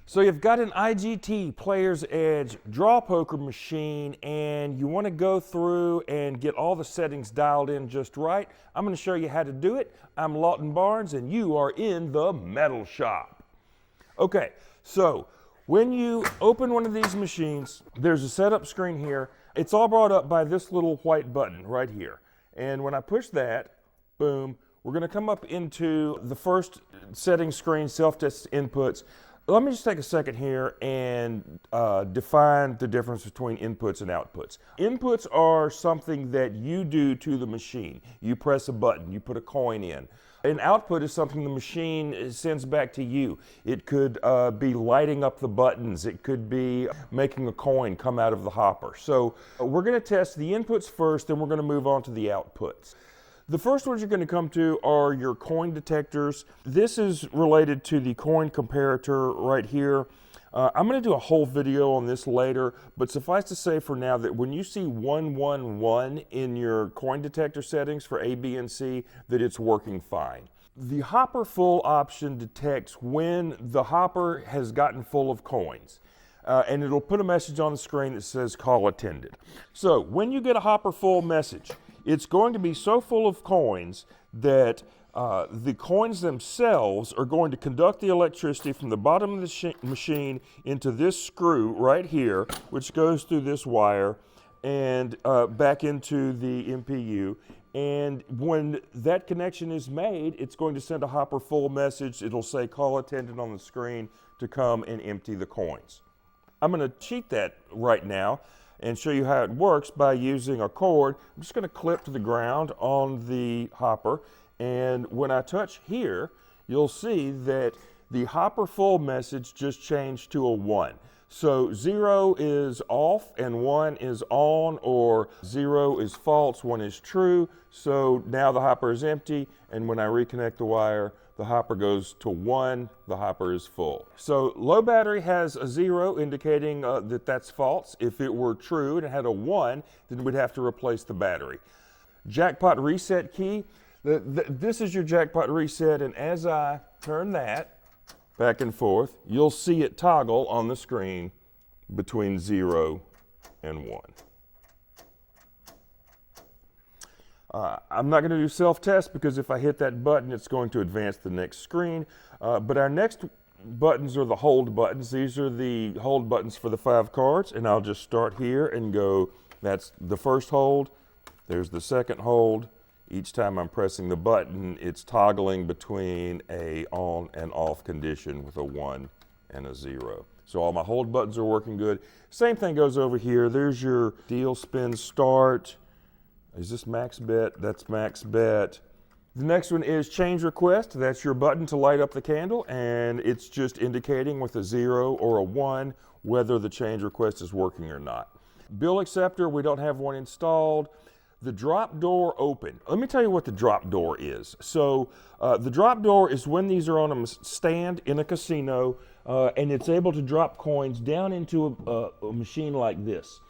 So you've got an IGT, Player's Edge, draw poker machine, and you want to go through and get all the settings dialed in just right. I'm going to show you how to do it. I'm Lawton Barnes, and you are in the metal shop. Okay, so when you open one of these machines, there's a setup screen here. It's all brought up by this little white button right here. And when I push that, boom, we're going to come up into the first setting screen, self-test inputs. Let me just take a second here and define the difference between inputs and outputs. Inputs are something that you do to the machine. You press a button, you put a coin in. An output is something the machine sends back to you. It could be lighting up the buttons. It could be making a coin come out of the hopper. So we're going to test the inputs first, then we're going to move on to the outputs. The first ones you're going to come to are your coin detectors. This is related to the coin comparator right here. I'm going to do a whole video on this later, but suffice to say for now that when you see 111 in your coin detector settings for A, B, and C, that it's working fine. The hopper full option detects when the hopper has gotten full of coins. And it'll put a message on the screen that says call attended. So when you get a hopper full message, it's going to be so full of coins that the coins themselves are going to conduct the electricity from the bottom of the machine into this screw right here, which goes through this wire and back into the MPU. And when that connection is made, it's going to send a hopper full message. It'll say call attendant on the screen to come and empty the coins. I'm going to cheat that right now and show you how it works by using a cord. I'm just going to clip to the ground on the hopper, and when I touch here, you'll see that the hopper full message just changed to a 1. So 0 is off and 1 is on, or 0 is false, 1 is true. So now the hopper is empty, and when I reconnect the wire, the hopper goes to 1, the hopper is full. So low battery has a 0 indicating that that's false. If it were true and it had a 1, then we'd have to replace the battery. Jackpot reset key. This is your jackpot reset, and as I turn that back and forth, you'll see it toggle on the screen between 0 and 1. I'm not going to do self-test because if I hit that button, it's going to advance the next screen. But our next buttons are the hold buttons. These are the hold buttons for the 5 cards, and I'll just start here and go, that's the first hold, there's the second hold. Each time I'm pressing the button, it's toggling between a on and off condition with a 1 and a 0. So all my hold buttons are working good. Same thing goes over here. There's your deal spin start. Is this max bet? That's max bet. The next one is change request. That's your button to light up the candle, and it's just indicating with a 0 or a 1 whether the change request is working or not. Bill acceptor, we don't have one installed. The drop door open. Let me tell you what the drop door is. So the drop door is when these are on a stand in a casino, and it's able to drop coins down into a machine like this.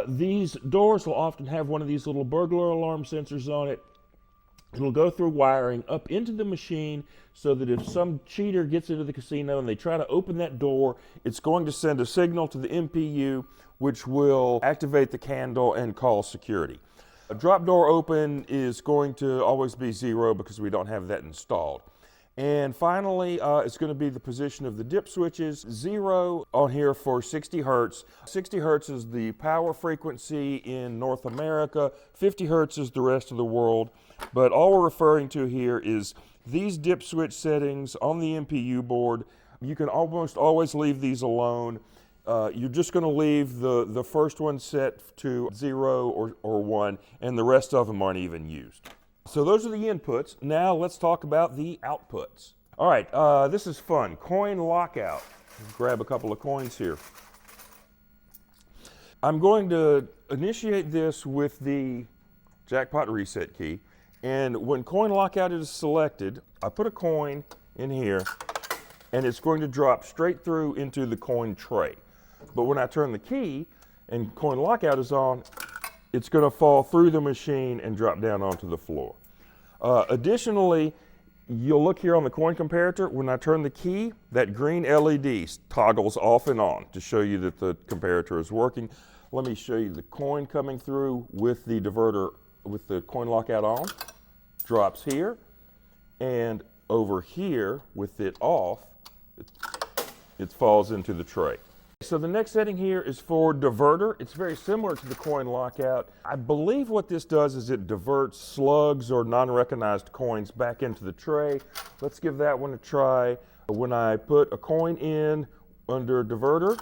These doors will often have one of these little burglar alarm sensors on it. It'll go through wiring up into the machine so that if some cheater gets into the casino and they try to open that door, it's going to send a signal to the MPU, which will activate the candle and call security. A drop door open is going to always be 0 because we don't have that installed. And finally, it's going to be the position of the dip switches. 0 on here for 60 hertz. 60 hertz is the power frequency in North America. 50 hertz is the rest of the world. But all we're referring to here is these dip switch settings on the MPU board. You can almost always leave these alone. You're just going to leave the first one set to 0 or 1, and the rest of them aren't even used. So those are the inputs. Now let's talk about the outputs. All right, this is fun. Coin lockout. Grab a couple of coins here. I'm going to initiate this with the jackpot reset key, and when coin lockout is selected, I put a coin in here, and it's going to drop straight through into the coin tray. But when I turn the key and coin lockout is on, it's going to fall through the machine and drop down onto the floor. Additionally, You'll look here on the coin comparator. When I turn the key, that green LED toggles off and on to show you that the comparator is working. Let me show you the coin coming through with the diverter, with the coin lockout on. Drops here, and over here with it off, it falls into the tray. So the next setting here is for diverter. It's very similar to the coin lockout. I believe what this does is it diverts slugs or non-recognized coins back into the tray. Let's give that one a try. When I put a coin in under diverter,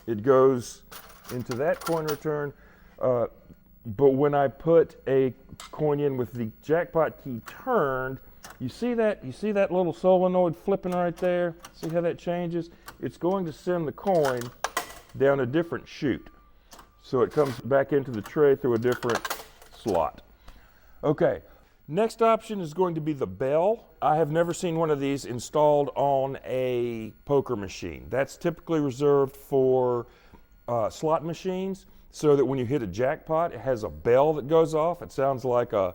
it goes into that coin return. But when I put a coin in with the jackpot key turned, you see that little solenoid flipping right there? See how that changes? It's going to send the coin down a different chute. So it comes back into the tray through a different slot. Okay, next option is going to be the bell. I have never seen one of these installed on a poker machine. That's typically reserved for slot machines, so that when you hit a jackpot, it has a bell that goes off. It sounds like a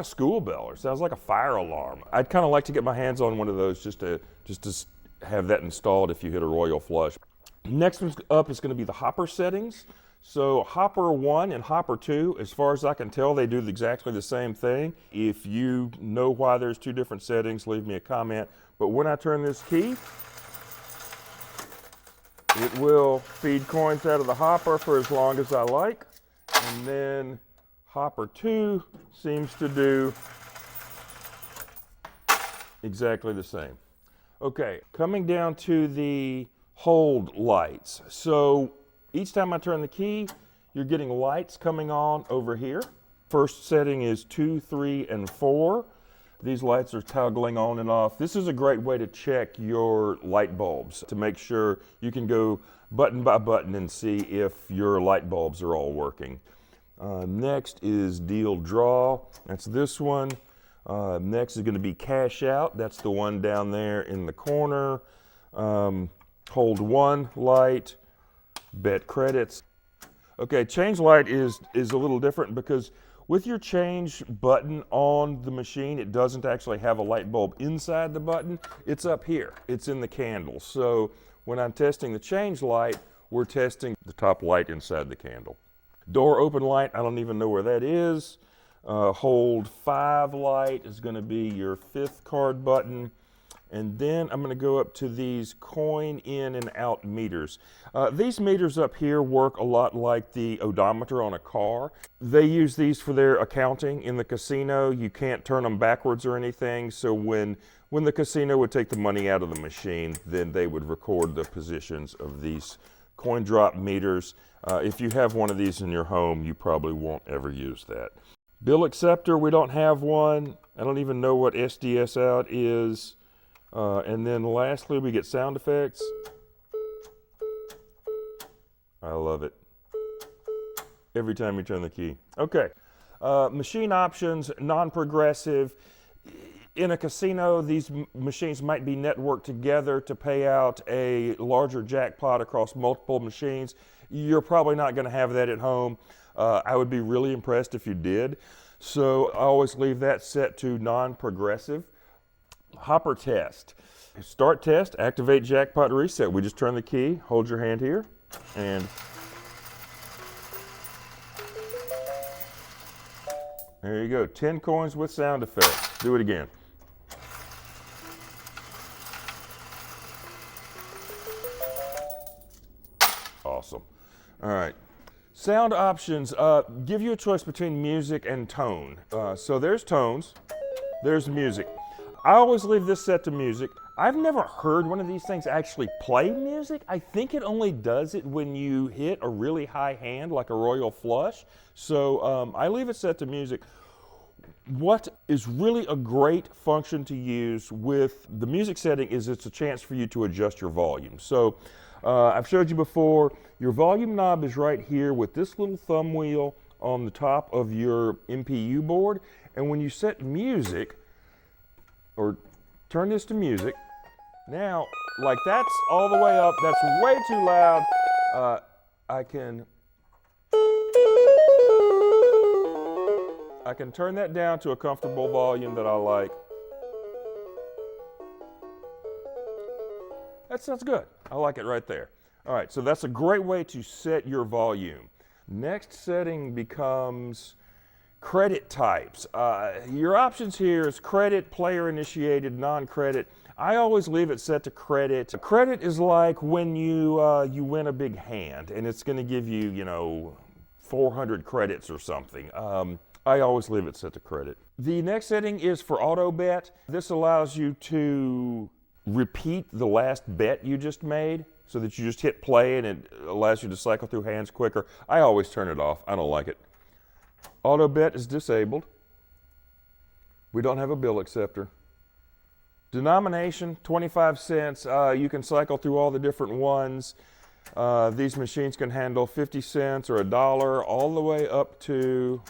school bell, or sounds like a fire alarm. I'd kind of like to get my hands on one of those just to have that installed if you hit a royal flush. Next one up is going to be the hopper settings. So hopper 1 and hopper 2, as far as I can tell, they do exactly the same thing. If you know why there's two different settings, leave me a comment. But when I turn this key, it will feed coins out of the hopper for as long as I like. And then hopper 2 seems to do exactly the same. Okay, coming down to the hold lights. So each time I turn the key, you're getting lights coming on over here. First setting is 2, 3, and 4. These lights are toggling on and off. This is a great way to check your light bulbs to make sure you can go button by button and see if your light bulbs are all working. Next is deal draw. That's this one. Next is going to be cash out. That's the one down there in the corner. Hold 1 light. Bet credits. Okay, change light is a little different because with your change button on the machine, it doesn't actually have a light bulb inside the button. It's up here. It's in the candle. So when I'm testing the change light, we're testing the top light inside the candle. Door open light, I don't even know where that is. Hold 5 light is going to be your 5th card button. And then I'm going to go up to these coin in and out meters. These meters up here work a lot like the odometer on a car. They use these for their accounting in the casino. You can't turn them backwards or anything. So when the casino would take the money out of the machine, then they would record the positions of these coin drop meters. If you have one of these in your home, you probably won't ever use that. Bill acceptor, we don't have one. I don't even know what SDS out is. And then lastly, we get sound effects. I love it. Every time you turn the key. Okay, machine options, non-progressive. In a casino, these machines might be networked together to pay out a larger jackpot across multiple machines. You're probably not going to have that at home. I would be really impressed if you did. So I always leave that set to non-progressive. Hopper test. Start test, activate jackpot reset. We just turn the key, hold your hand here, and there you go. 10 coins with sound effects. Do it again. Awesome. All right. Sound options give you a choice between music and tone. So there's tones, there's music. I always leave this set to music. I've never heard one of these things actually play music. I think it only does it when you hit a really high hand, like a royal flush. So I leave it set to music. What is really a great function to use with the music setting is it's a chance for you to adjust your volume. So I've showed you before, your volume knob is right here with this little thumb wheel on the top of your MPU board. And when you set music, or turn this to music. Now, like that's all the way up, that's way too loud. I can turn that down to a comfortable volume that I like. That's good. I like it right there. All right, so that's a great way to set your volume. Next setting becomes credit types. Your options here is credit, player initiated, non-credit. I always leave it set to credit. Credit is like when you win a big hand and it's going to give you, 400 credits or something. I always leave it set to credit. The next setting is for auto bet. This allows you to repeat the last bet you just made so that you just hit play and it allows you to cycle through hands quicker. I always turn it off. I don't like it. Auto bet is disabled. We don't have a bill acceptor. Denomination, 25 cents. You can cycle through all the different ones. These machines can handle 50 cents or $1 all the way up to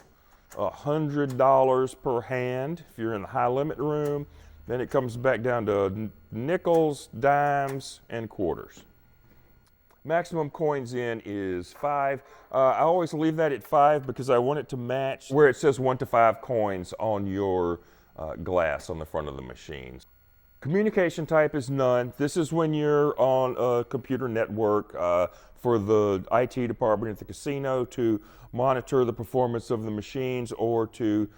$100 per hand if you're in the high limit room. Then it comes back down to nickels, dimes, and quarters. Maximum coins in is 5. I always leave that at 5 because I want it to match where it says 1 to 5 coins on your glass on the front of the machine. Communication type is none. This is when you're on a computer network for the IT department at the casino to monitor the performance of the machines or to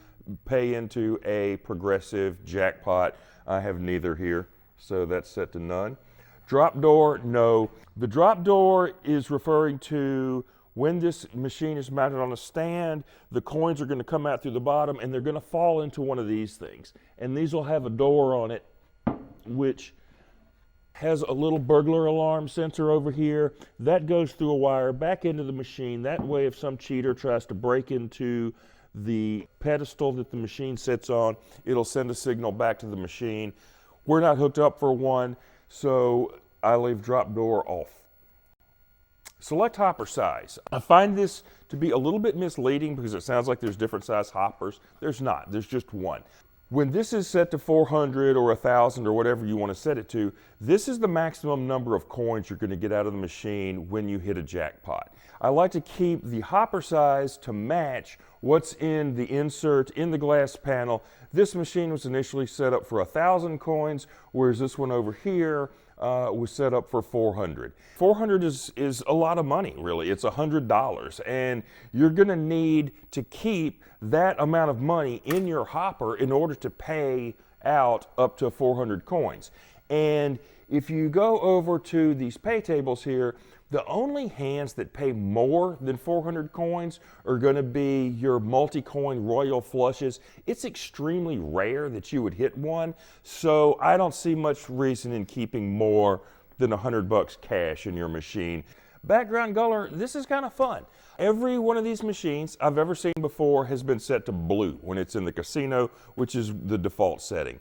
pay into a progressive jackpot. I have neither here, so that's set to none. Drop door, no. The drop door is referring to when this machine is mounted on a stand, the coins are going to come out through the bottom and they're going to fall into one of these things. And these will have a door on it which has a little burglar alarm sensor over here. That goes through a wire back into the machine. That way if some cheater tries to break into the pedestal that the machine sits on, it'll send a signal back to the machine. We're not hooked up for one, so I leave drop door off. Select hopper size. I find this to be a little bit misleading because it sounds like there's different size hoppers. There's not, there's just one. When this is set to 400 or 1,000 or whatever you want to set it to, this is the maximum number of coins you're going to get out of the machine when you hit a jackpot. I like to keep the hopper size to match what's in the insert in the glass panel. This machine was initially set up for 1,000 coins, whereas this one over here was set up for 400. 400 is a lot of money, really. It's $100, and you're going to need to keep that amount of money in your hopper in order to pay out up to 400 coins. And if you go over to these pay tables here, the only hands that pay more than 400 coins are going to be your multi-coin royal flushes. It's extremely rare that you would hit one, so I don't see much reason in keeping more than $100 cash in your machine. Background color, this is kind of fun. Every one of these machines I've ever seen before has been set to blue when it's in the casino, which is the default setting.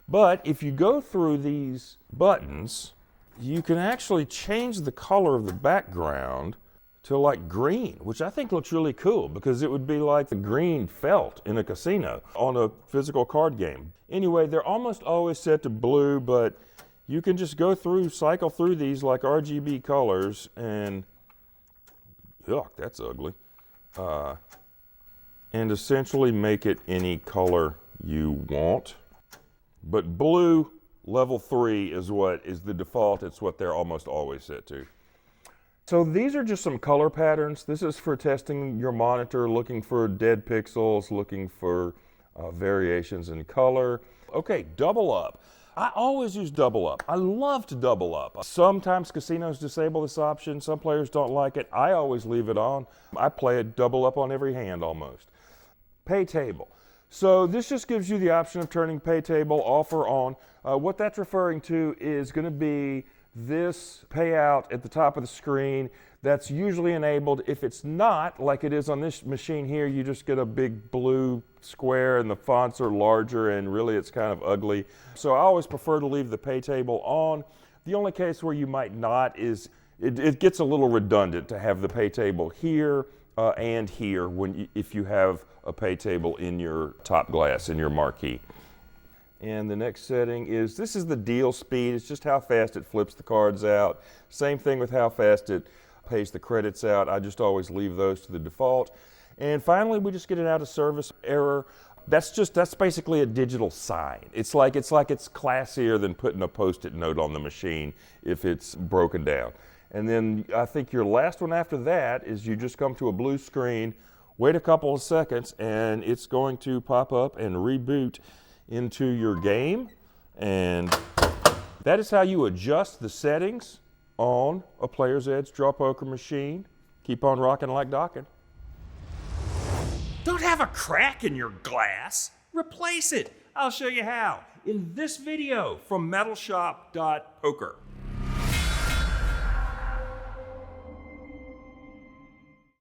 But if you go through these buttons, you can actually change the color of the background to like green, which I think looks really cool because it would be like the green felt in a casino on a physical card game. Anyway, they're almost always set to blue, but you can just go through, cycle through these like RGB colors and, yuck, that's ugly, and essentially make it any color you want. But blue level 3 is what is the default. It's what they're almost always set to. So these are just some color patterns. This is for testing your monitor, looking for dead pixels, looking for variations in color. Okay, double up. I always use double up. I love to double up. Sometimes casinos disable this option. Some players don't like it. I always leave it on. I play it double up on every hand almost. Pay table. So this just gives you the option of turning pay table off or on. What that's referring to is going to be this payout at the top of the screen. That's usually enabled. If it's not, like it is on this machine here, you just get a big blue square and the fonts are larger and really it's kind of ugly. So I always prefer to leave the pay table on. The only case where you might not is it gets a little redundant to have the pay table here and here if you have a pay table in your top glass, in your marquee. And the next setting is, this is the deal speed. It's just how fast it flips the cards out. Same thing with how fast it pays the credits out. I just always leave those to the default. And finally, we just get an out of service error. that's basically a digital sign. It's like it's classier than putting a Post-it note on the machine if it's broken down. And then I think your last one after that is you just come to a blue screen, wait a couple of seconds, and it's going to pop up and reboot into your game. And that is how you adjust the settings on a Player's Edge draw poker machine. Keep on rocking like docking. Don't have a crack in your glass? Replace it. I'll show you how in this video from metalshop.poker.